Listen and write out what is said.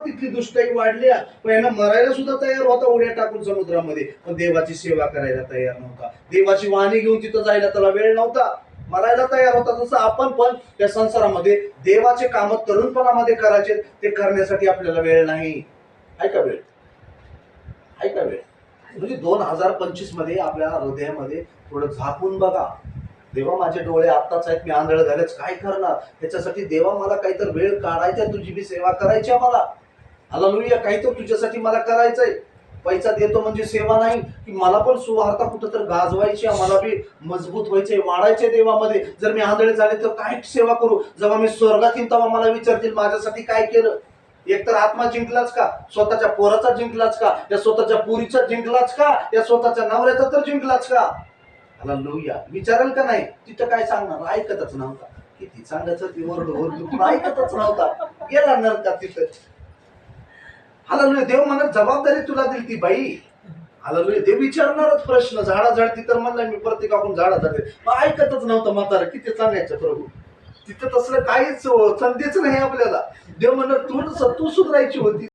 तिथली दुष्टाई वाढली, पण यांना मरायला सुद्धा तयार होता उड्या टाकून समुद्रामध्ये, पण देवाची सेवा करायला तयार नव्हता. देवाची वाणी घेऊन तिथं जायला त्याला वेळ नव्हता, मरायला तयार होता. तसं आपण पण त्या संसारामध्ये देवाचे काम तरुणपणामध्ये करायचे, ते करण्यासाठी आपल्याला वेळ नाही. आहे का वेळ? आहे का वेळ? म्हणजे 2025 मध्ये आपल्या हृदयामध्ये थोडं झाकून बघा. देवा माझे डोळे आत्ताच आहेत, मी आंधळ झालेच, काय करणार? त्याच्यासाठी देवा मला काहीतरी वेळ काढायचा, तुझी बी सेवा करायची मला. हालेलुया, काहीतरी तुझ्यासाठी मला करायचंय. पैसा देतो म्हणजे सेवा नाही, की मला पण सुवार्ता कुठं तर गाजवायची, मला बी मजबूत व्हायचंय, वाढायचे देवामध्ये. जर मी आंधळे झाले तर काय सेवा करू? जेव्हा मी स्वर्गात येईन तेव्हा मला विचारतील माझ्यासाठी काय केलं. एकतर आत्मा जिंकलाच का, स्वतःच्या पोराचा जिंकलाच का, या स्वतःच्या पुरीचा जिंकलाच का, या स्वतःच्या नवऱ्याचा तर जिंकलाच का? हालेलुया, विचाराल का नाही? तिथं काय सांगणार? ऐकतच नव्हता. किती सांगायचं ती ओरडून ऐकतच नव्हता, गेला नरकात तिथं. हालेलुया, देव म्हणत जबाबदारी तुला दिली ती बाई. हालेलुया, देव विचारणारच प्रश्न. झाडा झाडती तर म्हणलं मी प्रत्येकाकडून झाडा झाडते, मग ऐकतच नव्हतं म्हातारा. किती सांगायचं प्रभू, तिथं तसलं काहीच संधीच नाही आपल्याला. देव म्हणत तू सुधारायची होती.